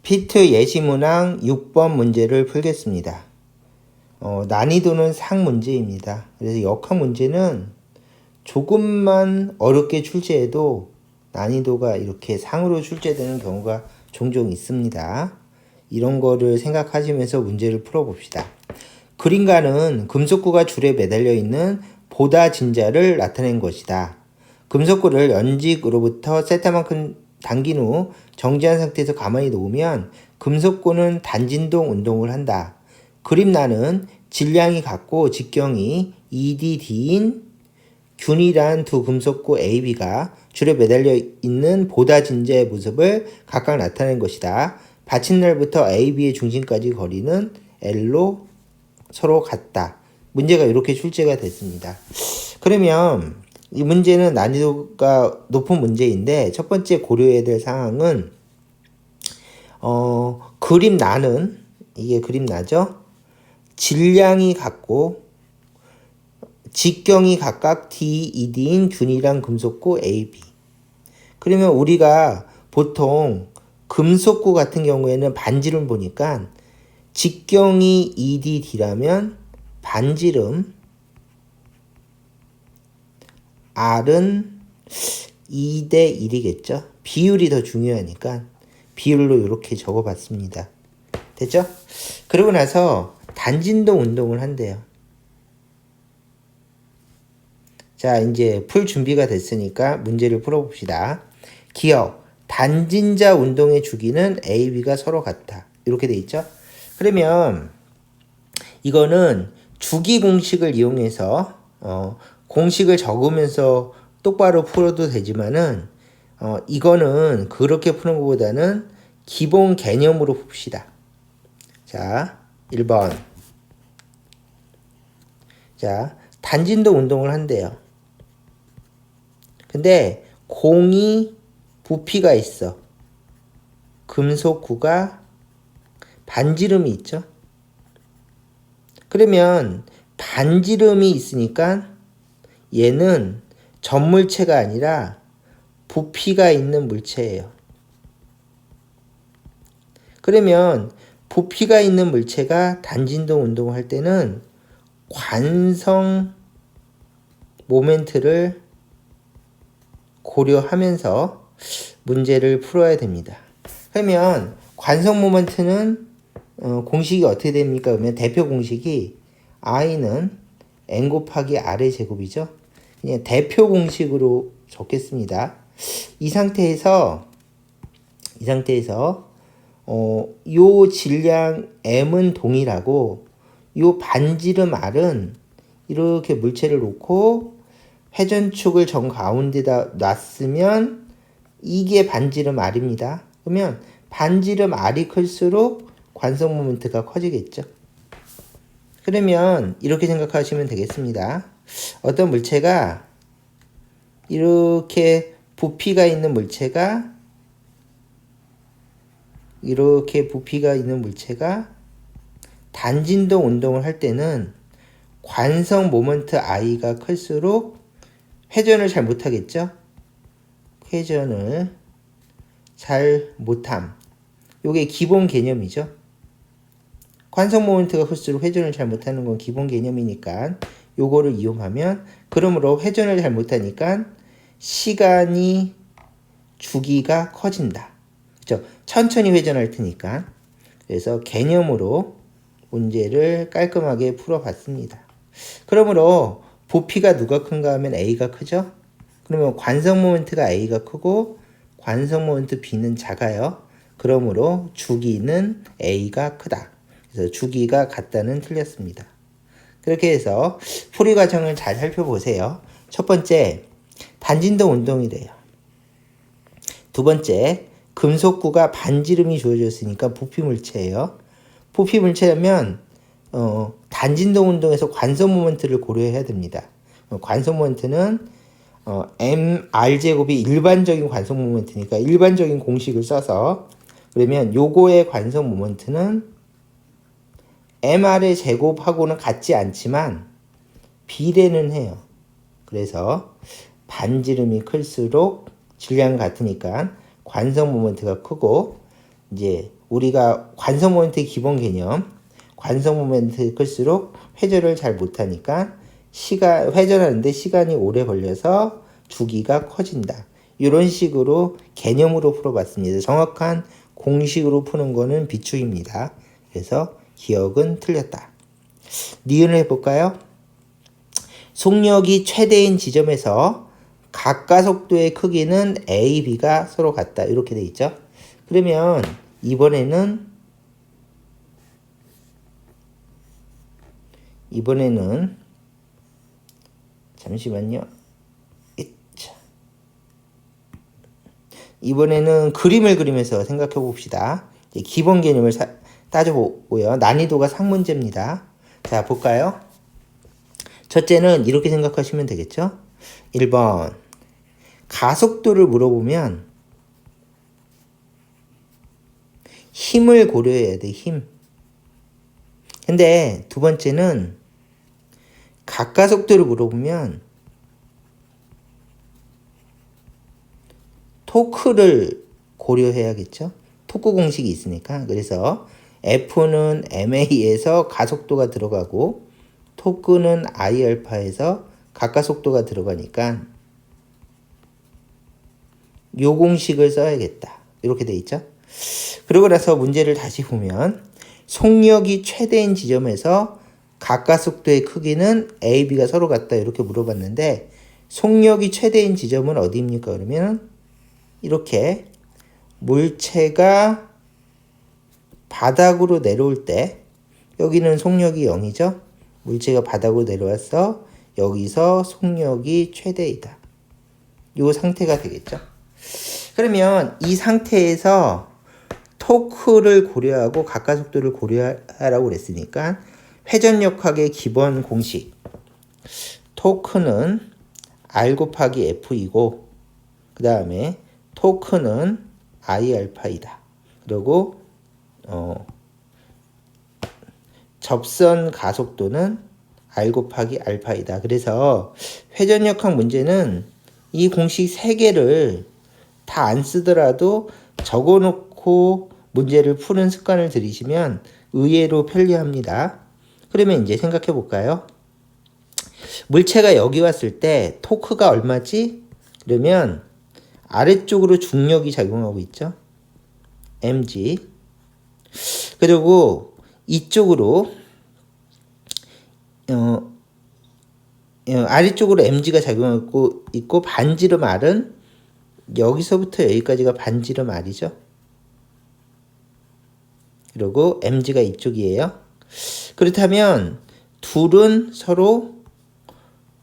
피트 예시문항 6번 문제를 풀겠습니다. 난이도는 상 문제입니다. 그래서 역학 문제는 조금만 어렵게 출제해도 난이도가 이렇게 상으로 출제되는 경우가 종종 있습니다. 이런 거를 생각하시면서 문제를 풀어봅시다. 그림가는 금속구가 줄에 매달려 있는 보다 진자를 나타낸 것이다. 금속구를 연직으로부터 세타만큼 당긴 후 정지한 상태에서 가만히 놓으면 금속구는 단진동 운동을 한다. 그림란은 질량이 같고 직경이 EDD인 균이란 두 금속구 AB가 줄에 매달려 있는 보다 진자의 모습을 각각 나타낸 것이다. 받침날부터 AB의 중심까지 거리는 L로 서로 같다. 문제가 이렇게 출제가 됐습니다. 그러면 이 문제는 난이도가 높은 문제인데 첫 번째 고려해야 될 사항은 그림 나는 이게 그림 나죠? 질량이 같고 직경이 각각 DED인 균이랑 금속구 AB. 그러면 우리가 보통 금속구 같은 경우에는 반지름 보니까 직경이 EDD라면 반지름 R은 2대 1이겠죠. 비율이 더 중요하니까 비율로 이렇게 적어봤습니다. 됐죠? 그러고 나서 단진동 운동을 한대요. 자, 이제 풀 준비가 됐으니까 문제를 풀어봅시다. 기억, 단진자 운동의 주기는 A, B가 서로 같다. 이렇게 돼 있죠? 그러면 이거는 주기 공식을 이용해서 공식을 적으면서 똑바로 풀어도 되지만은 이거는 그렇게 푸는 것보다는 기본 개념으로 풉시다. 자, 1번. 자, 단진도 운동을 한대요. 근데 공이 부피가 있어. 금속구가 반지름이 있죠. 그러면 반지름이 있으니까 얘는 전물체가 아니라 부피가 있는 물체예요. 그러면 부피가 있는 물체가 단진동 운동을 할 때는 관성 모멘트를 고려하면서 문제를 풀어야 됩니다. 그러면 관성 모멘트는 공식이 어떻게 됩니까? 그러면 대표 공식이 I는 N 곱하기 R의 제곱이죠. 그냥 대표 공식으로 적겠습니다. 이 상태에서 요 질량 M은 동일하고 요 반지름 R은 이렇게 물체를 놓고 회전축을 정 가운데다 놨으면 이게 반지름 R입니다. 그러면 반지름 R이 클수록 관성 모멘트가 커지겠죠. 그러면 이렇게 생각하시면 되겠습니다. 어떤 물체가 이렇게 부피가 있는 물체가 단진동 운동을 할 때는 관성 모멘트 I가 클수록 회전을 잘 못하겠죠? 회전을 잘 못함. 요게 기본 개념이죠. 관성 모멘트가 클수록 회전을 잘 못하는 건 기본 개념이니까 요거를 이용하면, 그러므로 회전을 잘 못하니까 시간이 주기가 커진다. 그렇죠? 천천히 회전할 테니까. 그래서 개념으로 문제를 깔끔하게 풀어봤습니다. 그러므로 부피가 누가 큰가 하면 A가 크죠? 그러면 관성 모멘트가 A가 크고 관성 모멘트 B는 작아요. 그러므로 주기는 A가 크다. 그래서 주기가 같다는 틀렸습니다. 그렇게 해서 풀이 과정을 잘 살펴보세요. 첫 번째, 단진동 운동이래요. 두 번째, 금속구가 반지름이 주어졌으니까 부피 물체예요. 부피 물체라면 단진동 운동에서 관성 모멘트를 고려해야 됩니다. 관성 모멘트는 mr제곱이 일반적인 관성 모멘트니까 일반적인 공식을 써서, 그러면 요거의 관성 모멘트는 mr의 제곱하고는 같지 않지만 비례는 해요. 그래서 반지름이 클수록 질량이 같으니까 관성 모멘트가 크고, 이제 우리가 관성 모멘트의 기본 개념, 관성 모멘트 클수록 회전을 잘 못하니까 회전하는데 시간이 오래 걸려서 주기가 커진다. 이런 식으로 개념으로 풀어봤습니다. 정확한 공식으로 푸는 거는 비추입니다. 그래서 기억은 틀렸다. 니은을 해볼까요? 속력이 최대인 지점에서 가까속도의 크기는 A, B가 서로 같다. 이렇게 돼 있죠. 그러면 이번에는 잠시만요. 이번에는 그림을 그리면서 생각해 봅시다. 기본 개념을 따져보고요. 난이도가 상문제입니다. 자, 볼까요? 첫째는 이렇게 생각하시면 되겠죠? 1번 가속도를 물어보면 힘을 고려해야 돼. 힘. 근데 두 번째는 가까속도를 물어보면 토크를 고려해야겠죠? 토크 공식이 있으니까. 그래서 F는 ma에서 가속도가 들어가고 토크는 i알파에서 가까속도가 들어가니까 요 공식을 써야겠다. 이렇게 돼 있죠? 그러고 나서 문제를 다시 보면 속력이 최대인 지점에서 가까속도의 크기는 A, B가 서로 같다. 이렇게 물어봤는데 속력이 최대인 지점은 어디입니까? 그러면 이렇게 물체가 바닥으로 내려올 때 여기는 속력이 0이죠. 물체가 바닥으로 내려와서 여기서 속력이 최대이다. 이 상태가 되겠죠. 그러면 이 상태에서 토크를 고려하고 가까속도를 고려하라고 그랬으니까 회전력학의 기본 공식 토크는 R 곱하기 F이고 그 다음에 토크는 i알파이다. 그리고 접선 가속도는 R 곱하기 알파이다. 그래서 회전력학 문제는 이 공식 3개를 다 안 쓰더라도 적어놓고 문제를 푸는 습관을 들이시면 의외로 편리합니다. 그러면 이제 생각해 볼까요? 물체가 여기 왔을 때 토크가 얼마지? 그러면 아래쪽으로 중력이 작용하고 있죠. mg. 그리고 이쪽으로 아래쪽으로 mg가 작용하고 있고 반지름 r은 여기서부터 여기까지가 반지름 r이죠. 그리고 mg가 이쪽이에요. 그렇다면 둘은 서로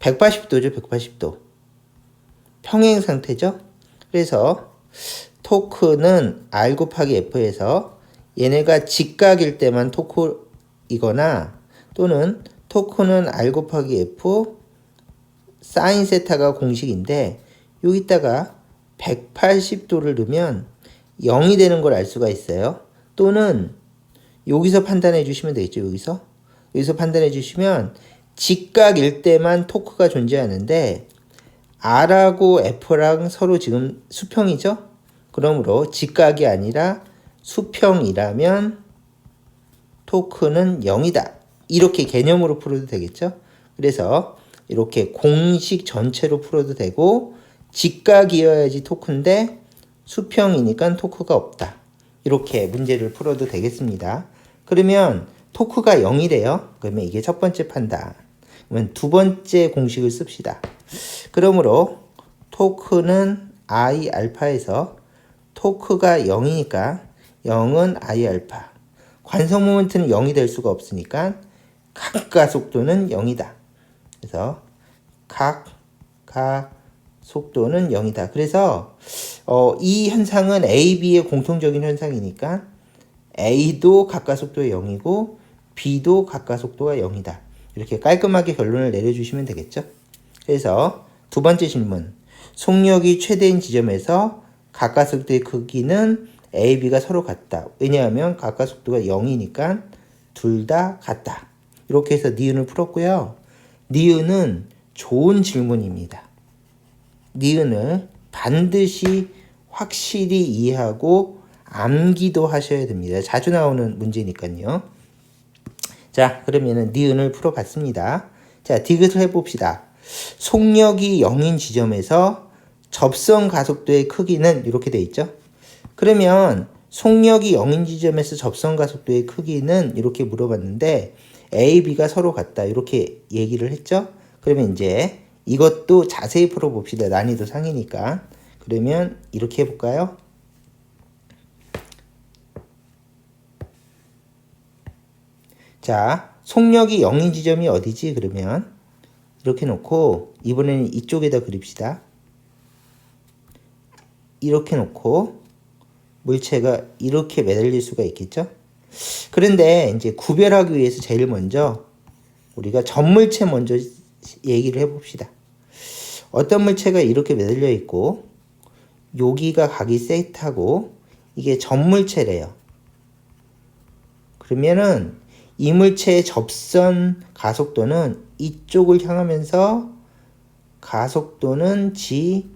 180도죠. 180도. 평행 상태죠. 그래서 토크는 R 곱하기 F에서 얘네가 직각일 때만 토크이거나 또는 토크는 R 곱하기 F 사인 세타가 공식인데 여기다가 180도를 넣으면 0이 되는 걸 알 수가 있어요. 또는 여기서 판단해 주시면 되겠죠. 여기서 판단해 주시면 직각일 때만 토크가 존재하는데 R하고 F랑 서로 지금 수평이죠. 그러므로 직각이 아니라 수평이라면 토크는 0이다. 이렇게 개념으로 풀어도 되겠죠. 그래서 이렇게 공식 전체로 풀어도 되고 직각이어야지 토크인데 수평이니까 토크가 없다. 이렇게 문제를 풀어도 되겠습니다. 그러면 토크가 0이래요. 그러면 이게 첫 번째 판단. 그러면 두 번째 공식을 씁시다. 그러므로 토크는 I 알파에서 토크가 0이니까 0은 I 알파. 관성 모멘트는 0이 될 수가 없으니까 가속도는 0이다. 그래서 가속도는 0이다. 그래서 이 현상은 A, B의 공통적인 현상이니까 A도 가속도가 0이고 B도 가속도가 0이다. 이렇게 깔끔하게 결론을 내려주시면 되겠죠. 그래서 두 번째 질문. 속력이 최대인 지점에서 가까속도의 크기는 A, B가 서로 같다. 왜냐하면 가까속도가 0이니까 둘 다 같다. 이렇게 해서 니은을 풀었고요. 니은은 좋은 질문입니다. 니은을 반드시 확실히 이해하고 암기도 하셔야 됩니다. 자주 나오는 문제니까요. 자, 그러면은 니은을 풀어봤습니다. 자, 디귿을 해봅시다. 속력이 0인 지점에서 접선 가속도의 크기는 이렇게 돼 있죠. 그러면 속력이 0인 지점에서 접선 가속도의 크기는 이렇게 물어봤는데 A, B가 서로 같다 이렇게 얘기를 했죠. 그러면 이제 이것도 자세히 풀어봅시다. 난이도 상이니까. 그러면 이렇게 해볼까요? 자, 속력이 0인 지점이 어디지? 그러면 이렇게 놓고 이번에는 이쪽에다 그립시다. 이렇게 놓고 물체가 이렇게 매달릴 수가 있겠죠? 그런데 이제 구별하기 위해서 제일 먼저 우리가 전물체 먼저 얘기를 해봅시다. 어떤 물체가 이렇게 매달려 있고 여기가 각이 세트하고 이게 전물체래요. 그러면은 이 물체의 접선 가속도는 이쪽을 향하면서 가속도는 G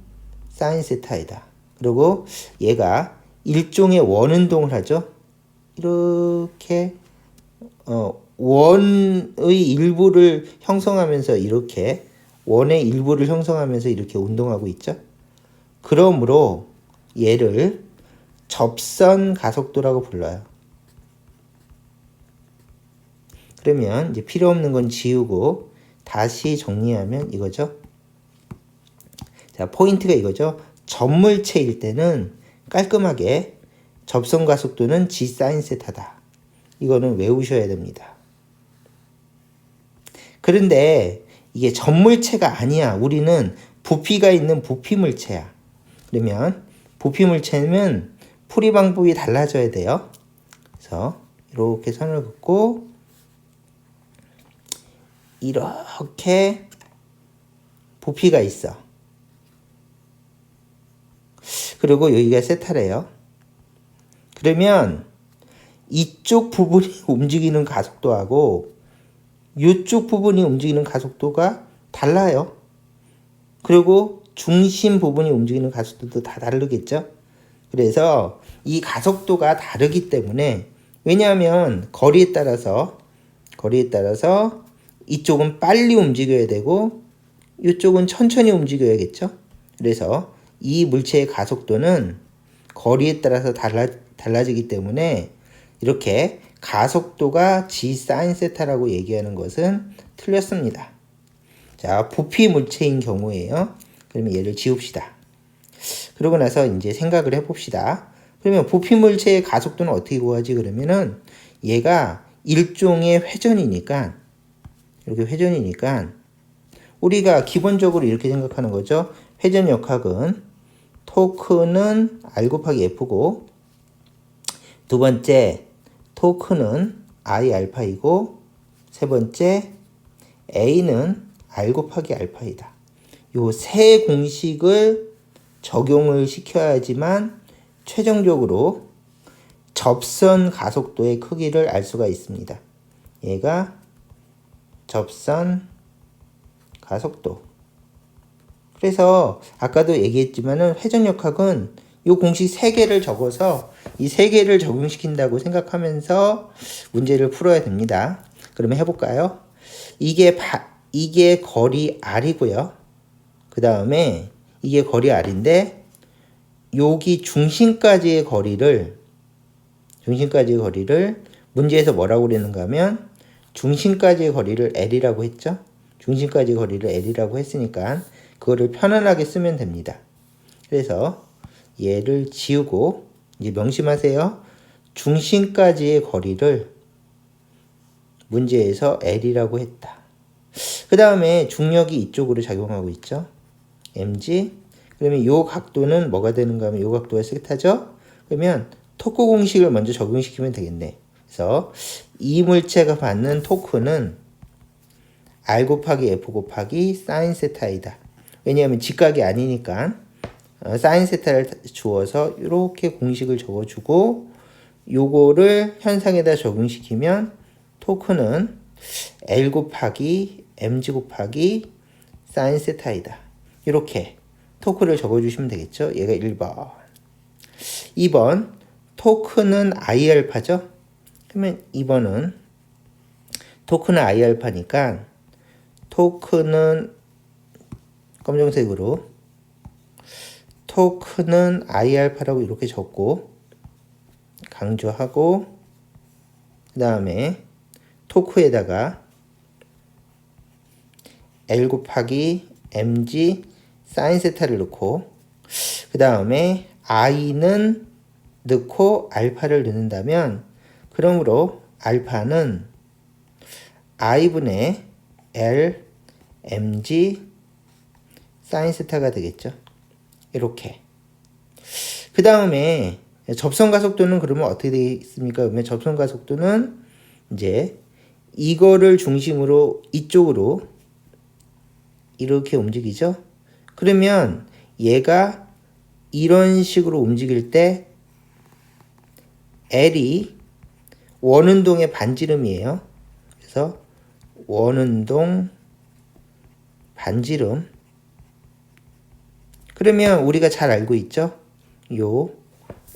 사인 세타이다. 그리고 얘가 일종의 원운동을 하죠. 이렇게 원의 일부를 형성하면서 이렇게 원의 일부를 형성하면서 이렇게 운동하고 있죠. 그러므로 얘를 접선 가속도라고 불러요. 그러면 이제 필요 없는 건 지우고 다시 정리하면 이거죠. 자, 포인트가 이거죠. 전물체일 때는 깔끔하게 접선 가속도는 G 사인 세타다. 이거는 외우셔야 됩니다. 그런데 이게 전물체가 아니야. 우리는 부피가 있는 부피물체야. 그러면 부피물체는 풀이 방법이 달라져야 돼요. 그래서 이렇게 선을 긋고 이렇게 부피가 있어. 그리고 여기가 세타래요. 그러면 이쪽 부분이 움직이는 가속도하고 이쪽 부분이 움직이는 가속도가 달라요. 그리고 중심 부분이 움직이는 가속도도 다 다르겠죠. 그래서 이 가속도가 다르기 때문에 왜냐하면 거리에 따라서 이쪽은 빨리 움직여야 되고 이쪽은 천천히 움직여야겠죠. 그래서 이 물체의 가속도는 거리에 따라서 달라지기 때문에 이렇게 가속도가 G 사인 세타라고 얘기하는 것은 틀렸습니다. 자, 부피 물체인 경우에요. 그러면 얘를 지웁시다. 그러고 나서 이제 생각을 해봅시다. 그러면 부피 물체의 가속도는 어떻게 구하지? 그러면은 얘가 일종의 회전이니까 이렇게 회전이니까 우리가 기본적으로 이렇게 생각하는 거죠. 회전 역학은 토크는 R 곱하기 F고 두 번째 토크는 I 알파이고 세 번째 A는 R 곱하기 알파이다. 요 세 공식을 적용을 시켜야지만 최종적으로 접선 가속도의 크기를 알 수가 있습니다. 얘가 접선 가속도. 그래서 아까도 얘기했지만은 회전역학은 이 공식 3개를 적어서 이 3개를 적용시킨다고 생각하면서 문제를 풀어야 됩니다. 그러면 해볼까요? 이게 거리 R이고요. 그 다음에 이게 거리 R인데 여기 중심까지의 거리를 문제에서 뭐라고 그랬는가 하면 중심까지의 거리를 L이라고 했죠. 중심까지의 거리를 L이라고 했으니까 그거를 편안하게 쓰면 됩니다. 그래서 얘를 지우고 이제 명심하세요. 중심까지의 거리를 문제에서 L이라고 했다. 그 다음에 중력이 이쪽으로 작용하고 있죠. mg. 그러면 이 각도는 뭐가 되는가 하면 이 각도가 세타죠. 그러면 토크 공식을 먼저 적용시키면 되겠네. 그래서 이 물체가 받는 토크는 R 곱하기 F 곱하기 사인 세타이다. 왜냐하면 직각이 아니니까 사인 세타를 주어서 이렇게 공식을 적어주고 요거를 현상에다 적용시키면 토크는 L 곱하기 mg 곱하기 사인 세타이다. 이렇게 토크를 적어주시면 되겠죠. 얘가 1번. 2번 토크는 I알파죠? 그러면 2번은 토크는 I알파니까 토크는 검정색으로 토크는 I알파라고 이렇게 적고 강조하고 그 다음에 토크에다가 L 곱하기 mg 사인 세타를 넣고 그 다음에 I는 넣고 알파를 넣는다면 그러므로 알파는 I분의 L mg 사인 세타가 되겠죠. 이렇게. 그 다음에 접선가속도는 그러면 어떻게 되겠습니까? 그러면 접선가속도는 이제 이거를 중심으로 이쪽으로 이렇게 움직이죠. 그러면 얘가 이런 식으로 움직일 때 L이 원운동의 반지름이에요. 그래서 원운동 반지름. 그러면 우리가 잘 알고 있죠? 요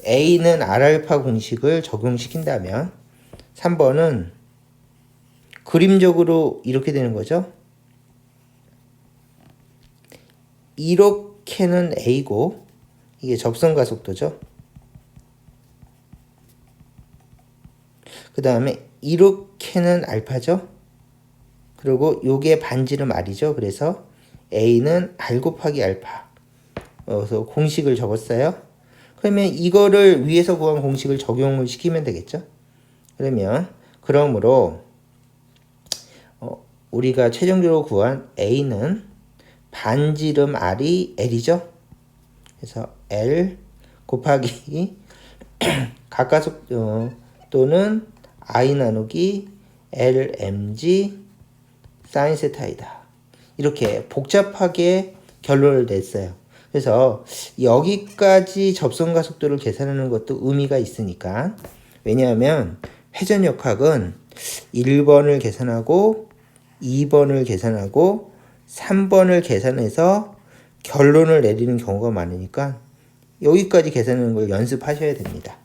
A는 R알파 공식을 적용시킨다면 3번은 그림적으로 이렇게 되는 거죠. 이렇게는 A고 이게 접선가속도죠. 그 다음에 이렇게는 알파죠. 그리고 요게 반지름 R이죠. 그래서 A는 R 곱하기 알파. 그래서 공식을 적었어요. 그러면 이거를 위에서 구한 공식을 적용을 시키면 되겠죠. 그러므로 우리가 최종적으로 구한 A는 반지름 R이 L이죠. 그래서 L 곱하기 각가속도는 I 나누기 LmG 사인 세타이다. 이렇게 복잡하게 결론을 냈어요. 그래서 여기까지 접선가속도를 계산하는 것도 의미가 있으니까. 왜냐하면 회전역학은 1번을 계산하고 2번을 계산하고 3번을 계산해서 결론을 내리는 경우가 많으니까 여기까지 계산하는 걸 연습하셔야 됩니다.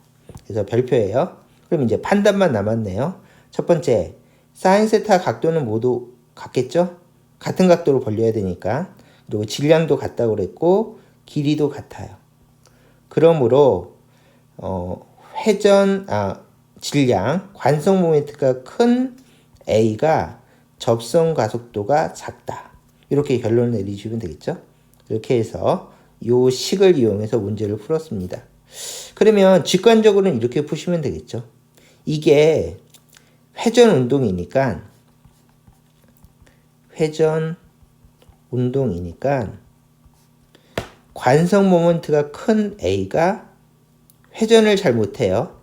그래서 별표예요. 그럼 이제 판단만 남았네요. 첫 번째, 사인 세타 각도는 모두 같겠죠? 같은 각도로 벌려야 되니까. 그리고 질량도 같다고 그랬고 길이도 같아요. 그러므로 질량, 관성 모멘트가 큰 A가 접선 가속도가 작다. 이렇게 결론을 내리시면 되겠죠? 이렇게 해서 요 식을 이용해서 문제를 풀었습니다. 그러면 직관적으로는 이렇게 푸시면 되겠죠? 이게 회전 운동이니까 관성 모멘트가 큰 A가 회전을 잘 못해요.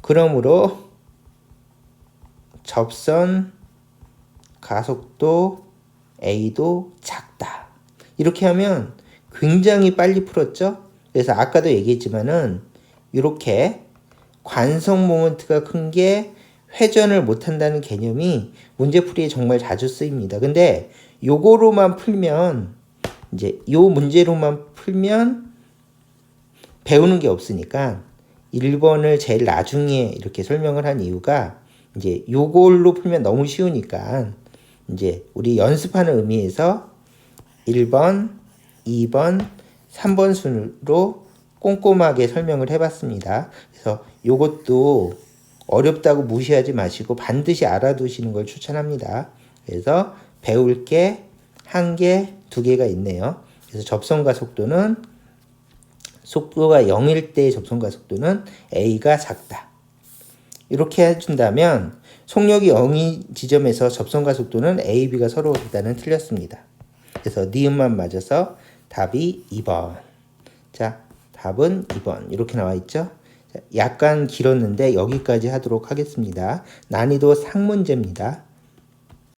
그러므로 접선 가속도 A도 작다. 이렇게 하면 굉장히 빨리 풀었죠? 그래서 아까도 얘기했지만은 이렇게 관성 모멘트가 큰 게 회전을 못한다는 개념이 문제풀이에 정말 자주 쓰입니다. 근데 요거로만 풀면 이제 요 문제로만 풀면 배우는 게 없으니까 1번을 제일 나중에 이렇게 설명을 한 이유가 이제 요걸로 풀면 너무 쉬우니까 이제 우리 연습하는 의미에서 1번, 2번, 3번 순으로 꼼꼼하게 설명을 해봤습니다. 그래서 요것도 어렵다고 무시하지 마시고 반드시 알아두시는 걸 추천합니다. 그래서 배울 게 1개, 2개가 있네요. 그래서 접선가 속도는 속도가 0일 때의 접선가 속도는 A가 작다. 이렇게 해준다면 속력이 0인 지점에서 접선가 속도는 A, B가 서로 일단은 틀렸습니다. 그래서 니은만 맞아서 답이 2번. 자, 답은 2번. 이렇게 나와 있죠? 약간 길었는데 여기까지 하도록 하겠습니다. 난이도 상문제입니다.